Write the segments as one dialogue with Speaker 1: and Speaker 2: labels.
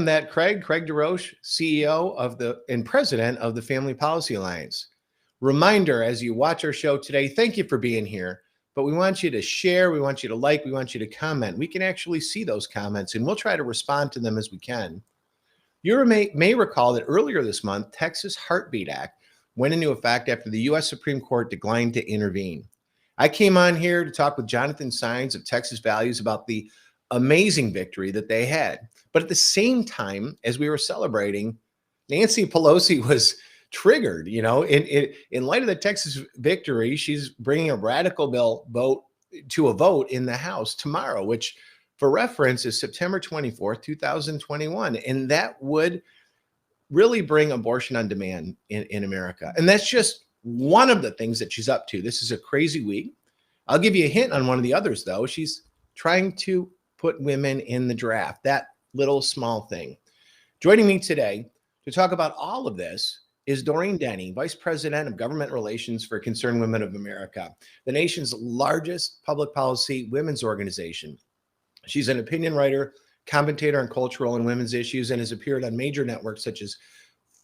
Speaker 1: that Craig DeRoche, CEO of and president of the Family Policy Alliance. Reminder as you watch our show today, thank you for being here. But we want you to share, we want you to like, we want you to comment. We can actually see those comments and we'll try to respond to them as we can. You may recall that earlier this month, Texas Heartbeat Act went into effect after the U.S. Supreme Court declined to intervene. I came on here to talk with Jonathan Saenz of Texas Values about the amazing victory that they had. But at the same time, as we were celebrating, Nancy Pelosi was triggered. In light of the Texas victory, she's bringing a radical bill to a vote in the House tomorrow, which for reference is September 24th, 2021. And that would really bring abortion on demand in America. And that's just one of the things that she's up to. This is a crazy week. I'll give you a hint on one of the others, though. She's trying to put women in the draft, that little small thing. Joining me today to talk about all of this is Doreen Denny, Vice President of Government Relations for Concerned Women of America, the nation's largest public policy women's organization. She's an opinion writer, commentator on cultural and women's issues, and has appeared on major networks such as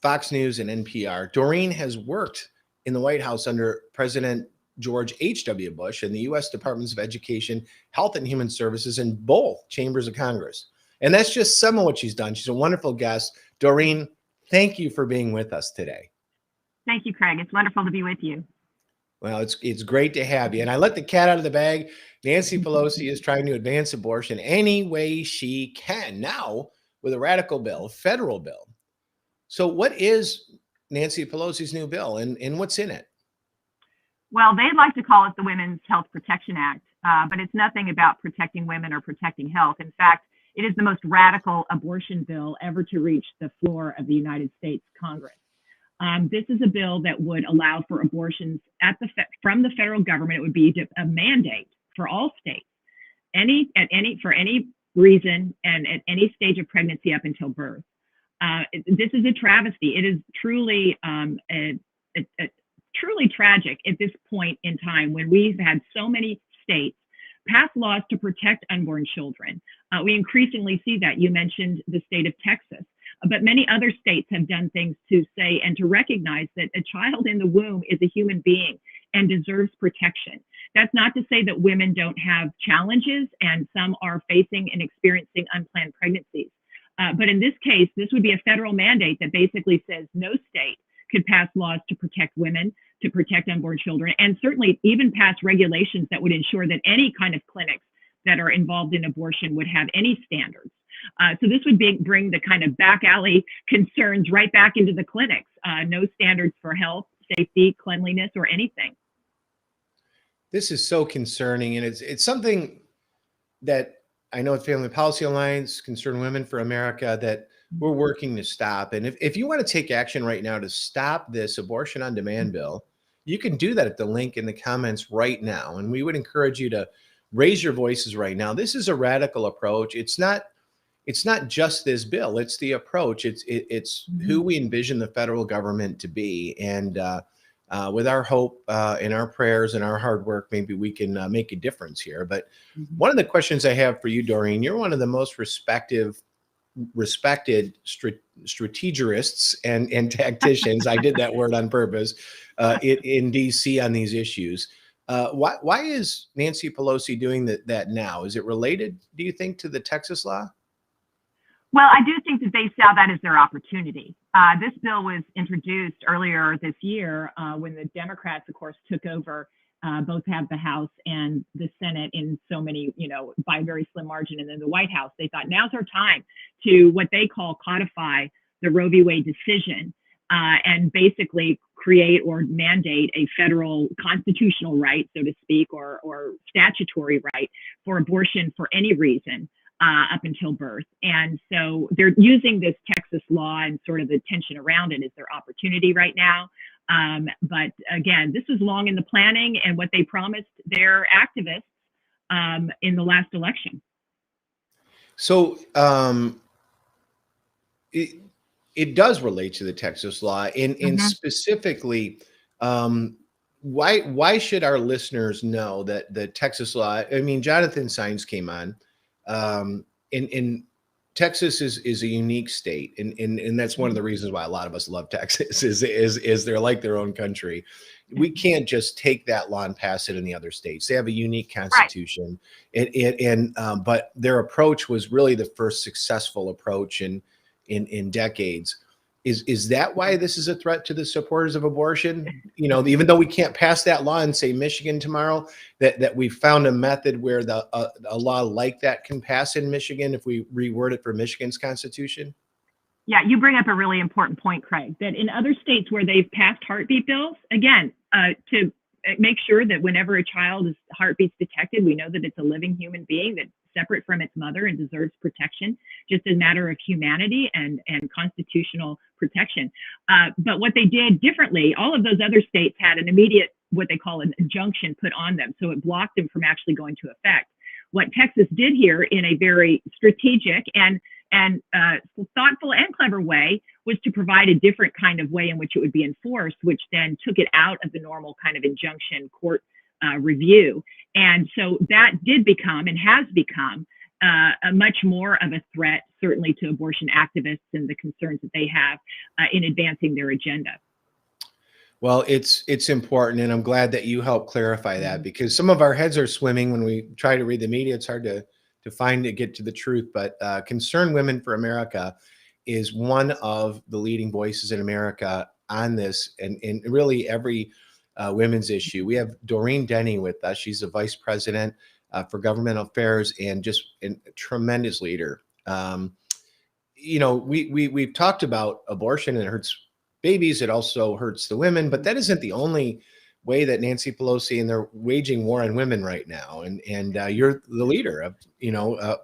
Speaker 1: Fox News and NPR. Doreen has worked in the White House under President George H.W. Bush and the U.S. Departments of Education, Health and Human Services in both chambers of Congress. And that's just some of what she's done. She's a wonderful guest. Doreen, thank you for being with us today.
Speaker 2: Thank you, Craig. It's wonderful to be with you.
Speaker 1: Well, it's great to have you. And I let the cat out of the bag. Nancy Pelosi is trying to advance abortion any way she can now with a radical bill, a federal bill. So what is Nancy Pelosi's new bill and what's in it?
Speaker 2: Well, they'd like to call it the Women's Health Protection Act, but it's nothing about protecting women or protecting health. In fact, it is the most radical abortion bill ever to reach the floor of the United States Congress. This is a bill that would allow for abortions from the federal government. It would be a mandate for all states, for any reason and at any stage of pregnancy up until birth. This is a travesty. It is truly truly tragic at this point in time when we've had so many states pass laws to protect unborn children. We increasingly see that. You mentioned the state of Texas, but many other states have done things to say and to recognize that a child in the womb is a human being and deserves protection. That's not to say that women don't have challenges, and some are facing and experiencing unplanned pregnancies. But in this case, this would be a federal mandate that basically says no state could pass laws to protect women, to protect unborn children, and certainly even pass regulations that would ensure that any kind of clinics that are involved in abortion would have any standards. So this would bring the kind of back alley concerns right back into the clinics. No standards for health, safety, cleanliness, or anything.
Speaker 1: This is so concerning, and it's something that I know at Family Policy Alliance, Concerned Women for America, that we're working to stop. And if you want to take action right now to stop this abortion on demand bill, you can do that at the link in the comments right now. And we would encourage you to raise your voices right now. This is a radical approach. It's not just this bill. It's the approach. It's who we envision the federal government to be. And with our hope and our prayers and our hard work, maybe we can make a difference here. But one of the questions I have for you, Doreen, you're one of the most respected strategists and tacticians. I did that word on purpose in DC on these issues. Why is Nancy Pelosi doing that now? Is it related, do you think, to the Texas law?
Speaker 2: Well, I do think that they saw that as their opportunity. This bill was introduced earlier this year when the Democrats, of course, took over. Both have the House and the Senate in so many, by a very slim margin. And then the White House, they thought now's our time to what they call codify the Roe v. Wade decision and basically create or mandate a federal constitutional right, so to speak, or statutory right for abortion for any reason up until birth. And so they're using this Texas law and sort of the tension around it as their opportunity right now. But again, this was long in the planning and what they promised their activists in the last election.
Speaker 1: So it does relate to the Texas law, and specifically, why should our listeners know that the Texas law? I mean, Jonathan Saenz came on, and Texas is a unique state, and that's one of the reasons why a lot of us love Texas is they're like their own country. We can't just take that law and pass it in the other states. They have a unique constitution, but their approach was really the first successful approach in decades. Is that why this is a threat to the supporters of abortion? You know, even though we can't pass that law in, say, Michigan tomorrow, that we found a method where a law like that can pass in Michigan if we reword it for Michigan's constitution?
Speaker 2: Yeah, you bring up a really important point, Craig, that in other states where they've passed heartbeat bills, again, to make sure that whenever a child's heartbeat's detected, we know that it's a living human being that's separate from its mother and deserves protection, just a matter of humanity and constitutional protection. But what they did differently, all of those other states had an immediate, what they call an injunction put on them. So it blocked them from actually going to effect. What Texas did here in a very strategic and thoughtful and clever way was to provide a different kind of way in which it would be enforced, which then took it out of the normal kind of injunction court review. And so that did become and has become a much more of a threat, certainly to abortion activists and the concerns that they have in advancing their agenda.
Speaker 1: Well, it's important, and I'm glad that you helped clarify that, because some of our heads are swimming when we try to read the media. It's hard to get to the truth, but Concerned Women for America is one of the leading voices in America on this, and really every women's issue. We have Doreen Denny with us. She's the vice president for governmental affairs and just a tremendous leader. You know, we've talked about abortion, and it hurts babies. It also hurts the women, but that isn't the only way that Nancy Pelosi and they're waging war on women right now. And you're the leader of,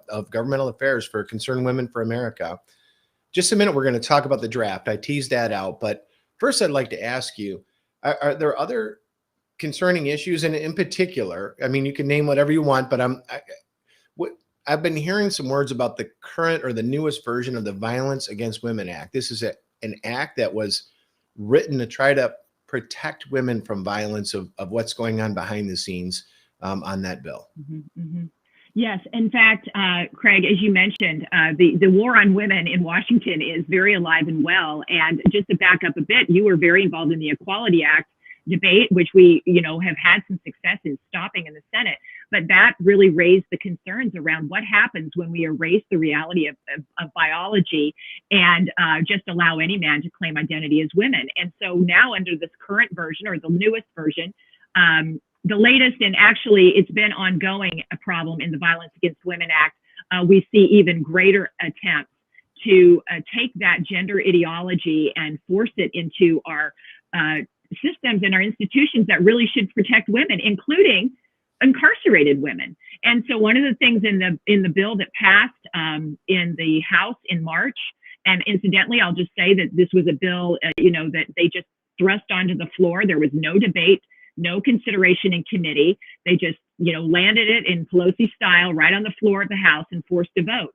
Speaker 1: of governmental affairs for Concerned Women for America. Just a minute, we're going to talk about the draft. I teased that out, but first I'd like to ask you, are there other concerning issues? And in particular, I mean, you can name whatever you want, but I've been hearing some words about the current or the newest version of the Violence Against Women Act. This is an act that was written to try to protect women from violence of what's going on behind the scenes on that bill.
Speaker 2: Mm-hmm, mm-hmm. Yes, in fact, Craig, as you mentioned, the war on women in Washington is very alive and well. And just to back up a bit, you were very involved in the Equality Act debate, which we, have had some success in stopping in the Senate. But that really raised the concerns around what happens when we erase the reality of biology and just allow any man to claim identity as women. And so now under this current version, or the newest version, the latest, and actually it's been ongoing, a problem in the Violence Against Women Act, we see even greater attempts to take that gender ideology and force it into our systems and our institutions that really should protect women, including incarcerated women. And so one of the things in the bill that passed in the House in March, and incidentally, I'll just say that this was a bill, that they just thrust onto the floor. There was no debate, no consideration in committee. They just, landed it in Pelosi style right on the floor of the House and forced a vote.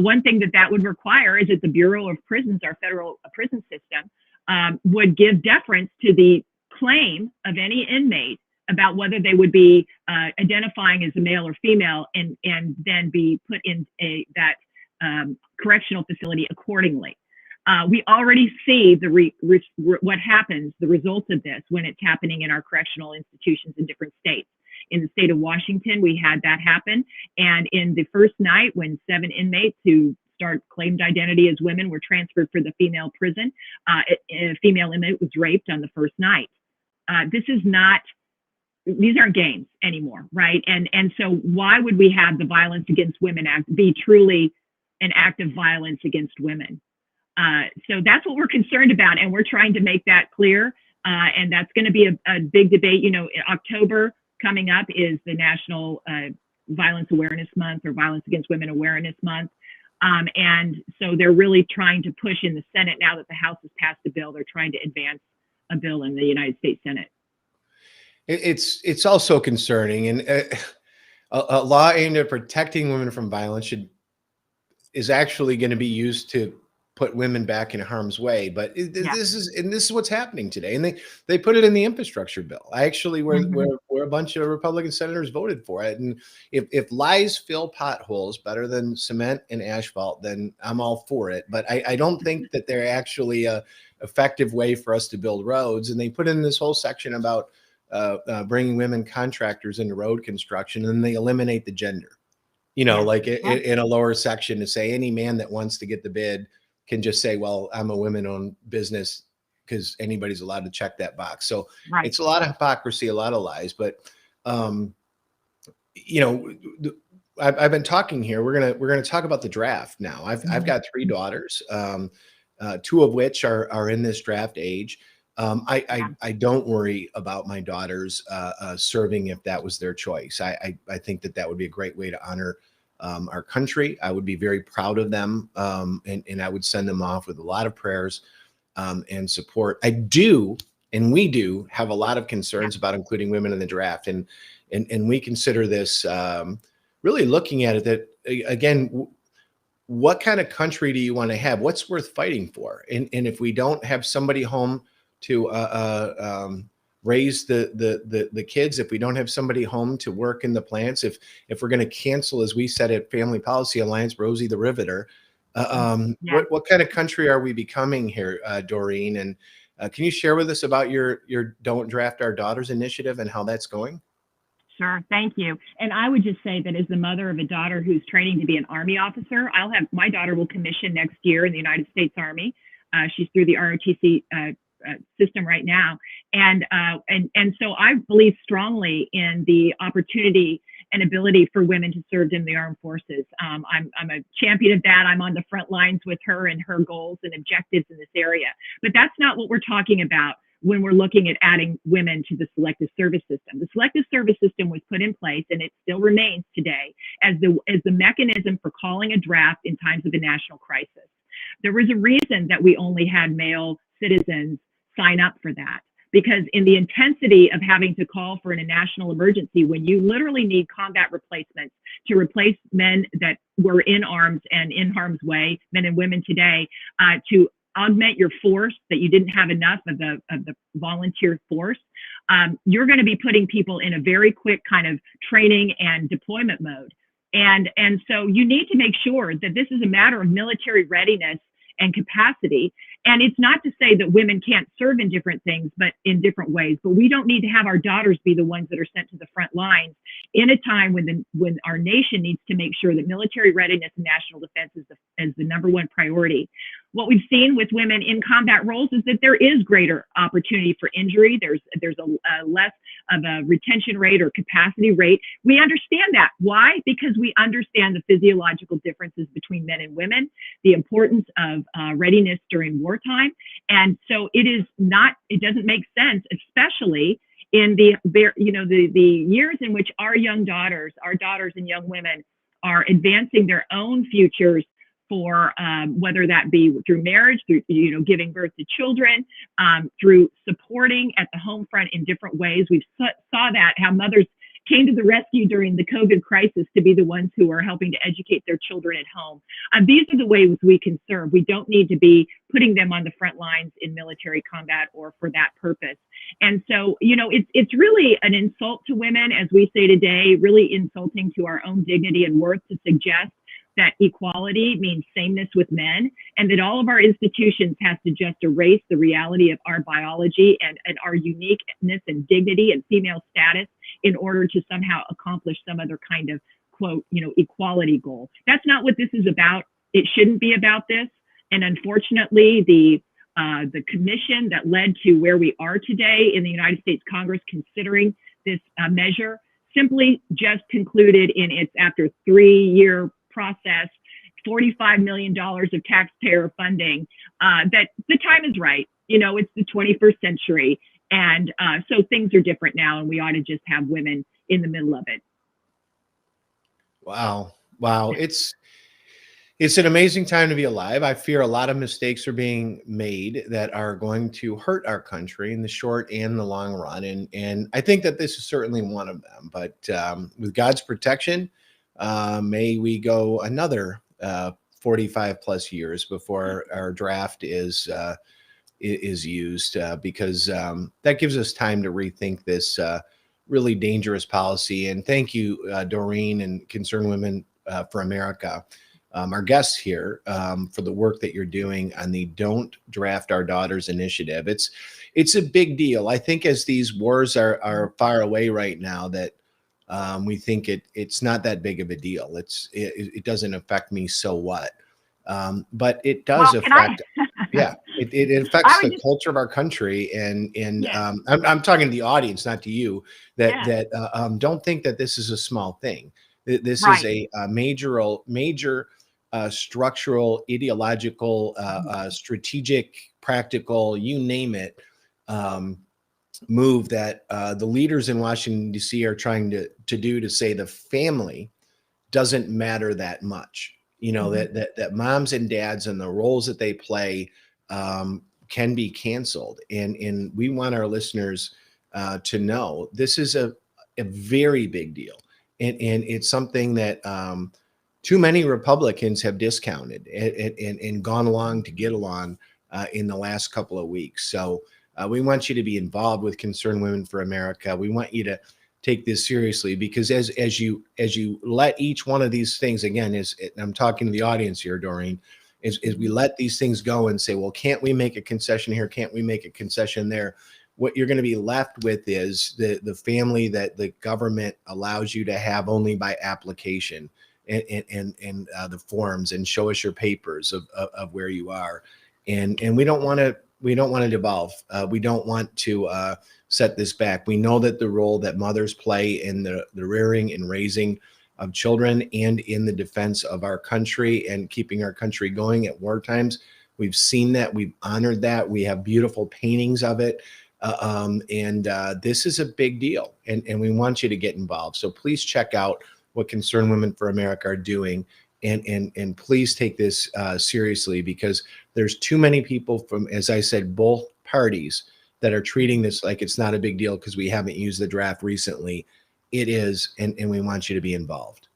Speaker 2: One thing that would require is that the Bureau of Prisons, our federal prison system, would give deference to the claim of any inmate about whether they would be identifying as a male or female, and then be put in that correctional facility accordingly. We already see what happens, the results of this, when it's happening in our correctional institutions in different states. In the state of Washington, we had that happen. And in the first night, when 7 inmates who claimed identity as women were transferred for the female prison, a female inmate was raped on the first night. These aren't games anymore, right? And so why would we have the Violence Against Women Act be truly an act of violence against women? So that's what we're concerned about, and we're trying to make that clear. And that's going to be a big debate. October coming up is the National Violence Awareness Month, or Violence Against Women Awareness Month. And so they're really trying to push in the Senate, now that the House has passed a bill, they're trying to advance a bill in the United States Senate.
Speaker 1: It's also concerning, and a law aimed at protecting women from violence is actually going to be used to put women back in harm's way. But
Speaker 2: Yeah.
Speaker 1: this is what's happening today, and they put it in the infrastructure bill. I actually where a bunch of Republican senators voted for it. And if lies fill potholes better than cement and asphalt, then I'm all for it. But I don't think that they're actually a effective way for us to build roads. And they put in this whole section about bringing women contractors into road construction, and then they eliminate the gender. Like in a lower section to say any man that wants to get the bid can just say, well, I'm a women-owned business, because anybody's allowed to check that box. So it's a lot of hypocrisy, a lot of lies. But I've been talking here. We're gonna talk about the draft now. I've got 3 daughters, 2 of which are in this draft age. I don't worry about my daughters serving if that was their choice. I think that would be a great way to honor our country. I would be very proud of them, and I would send them off with a lot of prayers and support. I do, and we do have a lot of concerns about including women in the draft, and we consider this really looking at it that, again, what kind of country do you want to have? What's worth fighting for? And if we don't have somebody home to raise the kids, if we don't have somebody home to work in the plants, if we're going to cancel, as we said at Family Policy Alliance, Rosie the Riveter, what kind of country are we becoming here, Doreen? And can you share with us about your Don't Draft Our Daughters initiative and how that's going?
Speaker 2: Sure. Thank you. And I would just say that as the mother of a daughter who's training to be an Army officer, my daughter will commission next year in the United States Army. She's through the ROTC system right now. And so I believe strongly in the opportunity and ability for women to serve in the armed forces. I'm a champion of that. I'm on the front lines with her and her goals and objectives in this area. But that's not what we're talking about when we're looking at adding women to the selective service system. The selective service system was put in place, and it still remains today, as the mechanism for calling a draft in times of a national crisis. There was a reason that we only had male citizens sign up for that, because in the intensity of having to call for a national emergency, when you literally need combat replacements to replace men that were in arms and in harm's way, men and women today, to augment your force, that you didn't have enough of the volunteer force, you're going to be putting people in a very quick kind of training and deployment mode. And so you need to make sure that this is a matter of military readiness and capacity. And it's not to say that women can't serve in different things, but in different ways. But we don't need to have our daughters be the ones that are sent to the front lines in a time when our nation needs to make sure that military readiness and national defense is the number one priority. What we've seen with women in combat roles is that there is greater opportunity for injury. There's a less of a retention rate or capacity rate. We understand that. Why? Because we understand the physiological differences between men and women, the importance of readiness during wartime. And so it doesn't make sense, especially in the years in which our daughters and young women are advancing their own futures for whether that be through marriage, through giving birth to children, through supporting at the home front in different ways. We saw that, how mothers came to the rescue during the COVID crisis to be the ones who are helping to educate their children at home. These are the ways we can serve. We don't need to be putting them on the front lines in military combat or for that purpose. And so, it's really an insult to women, as we say today, really insulting to our own dignity and worth to suggest that equality means sameness with men, and that all of our institutions have to just erase the reality of our biology and our uniqueness and dignity and female status in order to somehow accomplish some other kind of, quote, equality goal. That's not what this is about. It shouldn't be about this. And unfortunately, the commission that led to where we are today in the United States Congress considering this measure simply just concluded in its, after 3-year process, $45 million of taxpayer funding, that the time is right. It's the 21st century. And so things are different now, and we ought to just have women in the middle of it.
Speaker 1: Wow. It's an amazing time to be alive. I fear a lot of mistakes are being made that are going to hurt our country in the short and the long run. And I think that this is certainly one of them. But with God's protection, may we go another 45 plus years before our draft is used, because that gives us time to rethink this really dangerous policy. And thank you, Doreen and Concerned Women for America, our guests here, for the work that you're doing on the Don't Draft Our Daughters initiative. It's a big deal. I think as these wars are far away right now, that we think it's not that big of a deal. It doesn't affect me, so what? But it does affect. Yeah, it affects the culture of our country, and I'm talking to the audience, not to you. That don't think that this is a small thing. This is a major structural, ideological, strategic, practical, you name it, move that the leaders in Washington, D.C. are trying to do, to say the family doesn't matter that much. You know, that moms and dads and the roles that they play can be canceled. And we want our listeners to know this is a very big deal. And it's something that too many Republicans have discounted and gone along to get along in the last couple of weeks. So we want you to be involved with Concerned Women for America. We want you to take this seriously, because as you let each one of these things, again, I'm talking to the audience here, Doreen, is we let these things go and say, well, can't we make a concession here? Can't we make a concession there? What you're going to be left with is the family that the government allows you to have only by application, and the forms, and show us your papers of where you are. And we don't want to devolve. We don't want to set this back. We know that the role that mothers play in the rearing and raising of children, and in the defense of our country and keeping our country going at war times. We've seen that. We've honored that. We have beautiful paintings of it. This is a big deal, and we want you to get involved. So please check out what Concerned Women for America are doing, and please take this seriously, because there's too many people from, as I said, both parties that are treating this like it's not a big deal because we haven't used the draft recently. It is, and we want you to be involved.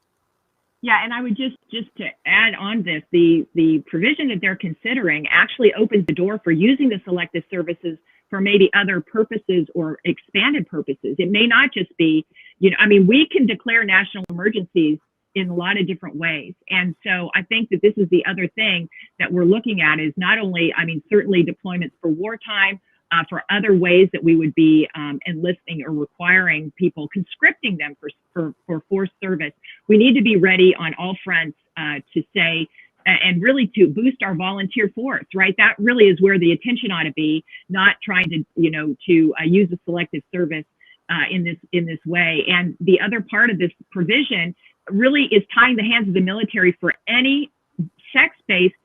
Speaker 2: Yeah, and I would just to add on this, the provision that they're considering actually opens the door for using the selective services for maybe other purposes or expanded purposes. It may not just be, we can declare national emergencies in a lot of different ways. And so I think that this is the other thing that we're looking at, is not only, certainly deployments for wartime, for other ways that we would be enlisting or requiring people, conscripting them for forced service. We need to be ready on all fronts to say, and really to boost our volunteer force, right? That really is where the attention ought to be, not trying to, use the selective service in this way. And the other part of this provision really is tying the hands of the military for any sex-based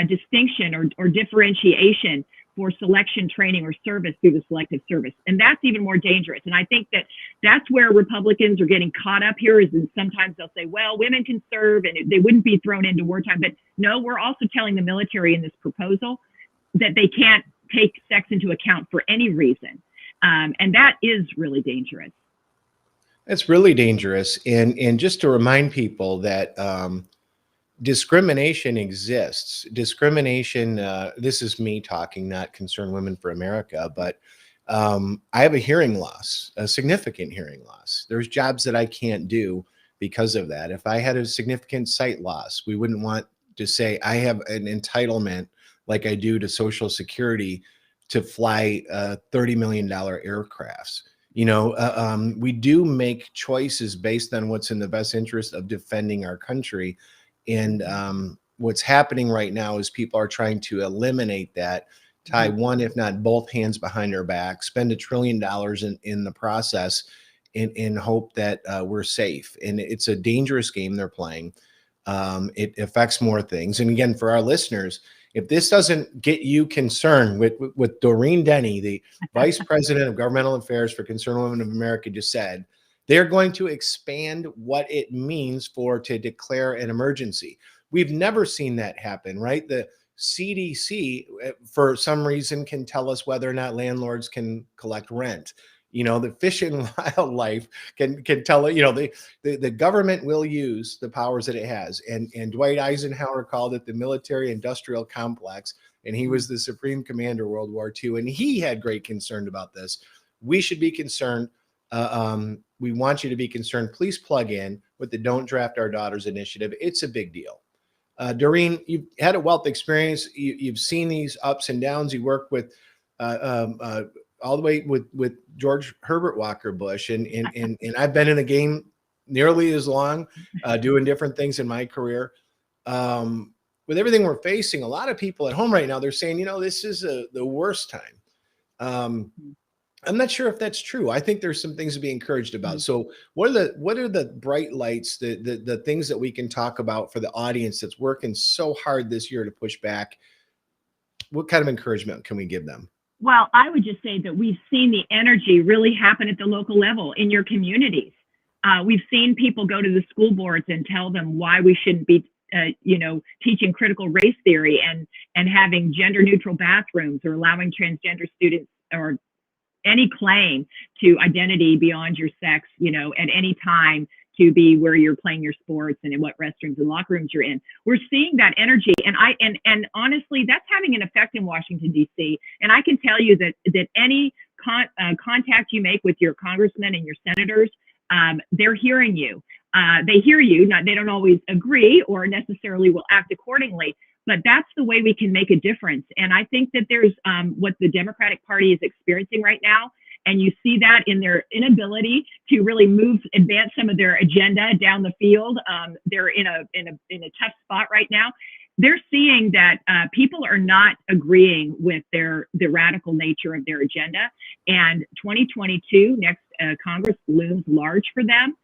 Speaker 2: distinction or differentiation for selection, training, or service through the selective service. And that's even more dangerous. And I think that that's where Republicans are getting caught up here, is that sometimes they'll say, well, women can serve and they wouldn't be thrown into wartime. But no, we're also telling the military in this proposal that they can't take sex into account for any reason. And that is really dangerous.
Speaker 1: It's really dangerous. And just to remind people that discrimination exists. Discrimination, this is me talking, not Concerned Women for America, but I have a hearing loss, a significant hearing loss. There's jobs that I can't do because of that. If I had a significant sight loss, we wouldn't want to say I have an entitlement like I do to Social Security to fly $30 million aircrafts. We do make choices based on what's in the best interest of defending our country. And what's happening right now is people are trying to eliminate that, tie one, if not both hands behind our back, spend $1 trillion in the process in hope that we're safe. And it's a dangerous game they're playing. It affects more things. And again, for our listeners, if this doesn't get you concerned with Doreen Denny, the Vice President of Governmental Affairs for Concerned Women of America, just said, they're going to expand what it means to declare an emergency. We've never seen that happen, right? The CDC, for some reason, can tell us whether or not landlords can collect rent. You know, the Fish and Wildlife can tell it, you know, the government will use the powers that it has. And Dwight Eisenhower called it the military industrial complex. And he was the supreme commander World War II. And he had great concern about this. We should be concerned. We want you to be concerned. Please plug in with the Don't Draft Our Daughters initiative. It's a big deal. Doreen, you've had a wealth of experience. You've seen these ups and downs. You work with all the way with George Herbert Walker Bush, and I've been in the game nearly as long, doing different things in my career. With everything we're facing, a lot of people at home right now, they're saying, you know, this is the worst time. I'm not sure if that's true. I think there's some things to be encouraged about. So what are the bright lights, the things that we can talk about for the audience that's working so hard this year to push back? What kind of encouragement can we give them?
Speaker 2: Well, I would just say that we've seen the energy really happen at the local level in your communities. We've seen people go to the school boards and tell them why we shouldn't be, teaching critical race theory and having gender neutral bathrooms, or allowing transgender students or any claim to identity beyond your sex, at any time, to be where you're playing your sports and in what restrooms and locker rooms you're in. We're seeing that energy, and honestly, that's having an effect in Washington D.C. And I can tell you that any contact you make with your congressmen and your senators, they're hearing you. They hear you. They don't always agree or necessarily will act accordingly, but that's the way we can make a difference. And I think that there's what the Democratic Party is experiencing right now. And you see that in their inability to really advance some of their agenda down the field. They're in a tough spot right now. They're seeing that people are not agreeing with the radical nature of their agenda. And 2022, next Congress looms large for them.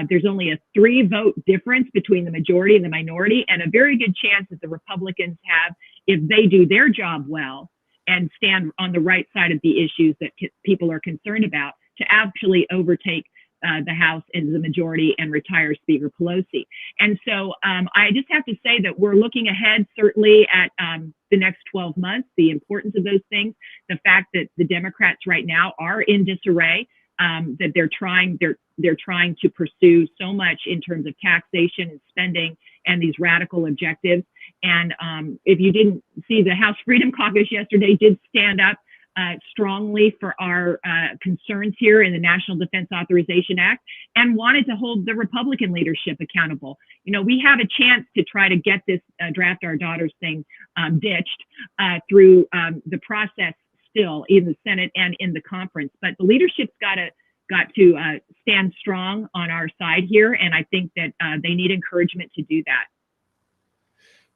Speaker 2: There's only a 3-vote difference between the majority and the minority, and a very good chance that the Republicans have, if they do their job well and stand on the right side of the issues that people are concerned about, to actually overtake the House and the majority and retire Speaker Pelosi. And so I just have to say that we're looking ahead, certainly, at the next 12 months, the importance of those things, the fact that the Democrats right now are in disarray, that they're trying to pursue so much in terms of taxation and spending and these radical objectives. And if you didn't see, the House Freedom Caucus yesterday did stand up strongly for our concerns here in the National Defense Authorization Act, and wanted to hold the Republican leadership accountable. We have a chance to try to get this Draft Our Daughters thing ditched through the process still in the Senate and in the conference. But the leadership's got to stand strong on our side here, and I think that they need encouragement to do that.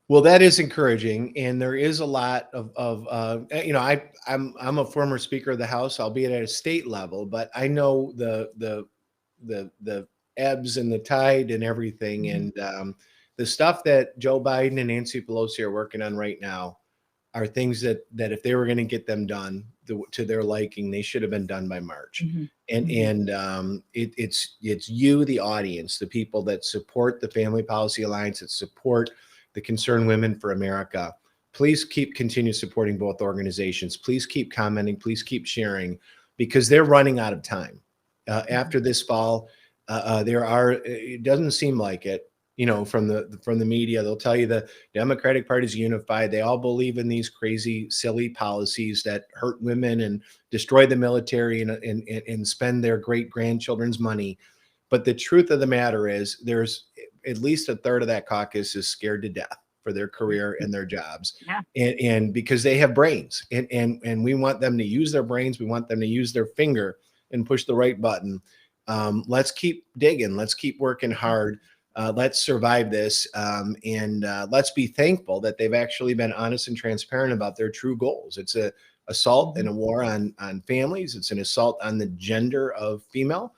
Speaker 1: Well, that is encouraging, and there is a lot of I'm a former Speaker of the House, albeit at a state level, but I know the ebbs and the tide and everything, and the stuff that Joe Biden and Nancy Pelosi are working on right now are things that if they were going to get them done to their liking, they should have been done by March. And it's you, the audience, the people that support the Family Policy Alliance, that support the Concerned Women for America. Please continue supporting both organizations. Please keep commenting. Please keep sharing, because they're running out of time. After this fall, it doesn't seem like it, from the media. They'll tell you the Democratic Party is unified. They all believe in these crazy, silly policies that hurt women and destroy the military and spend their great grandchildren's money. But the truth of the matter is, there's at least a third of that caucus is scared to death for their career and their jobs. And because they have brains, and we want them to use their brains. We want them to use their finger and push the right button. Let's keep digging. Let's keep working hard. Let's survive this. And let's be thankful that they've actually been honest and transparent about their true goals. It's an assault and a war on families. It's an assault on the gender of female.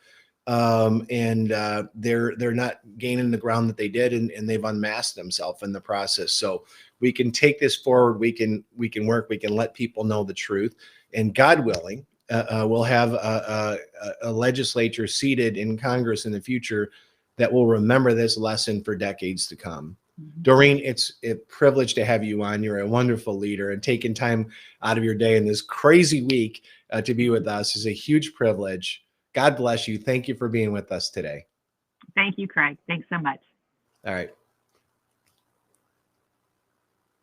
Speaker 1: And they're not gaining the ground that they did, and they've unmasked themselves in the process. So we can take this forward. We can work. We can let people know the truth, and God willing, we'll have a legislature seated in Congress in the future that will remember this lesson for decades to come. Doreen, it's a privilege to have you on. You're a wonderful leader, and taking time out of your day in this crazy week to be with us. It's a huge privilege. God bless you. Thank you for being with us today.
Speaker 2: Thank you, Craig. Thanks so much.
Speaker 1: All right.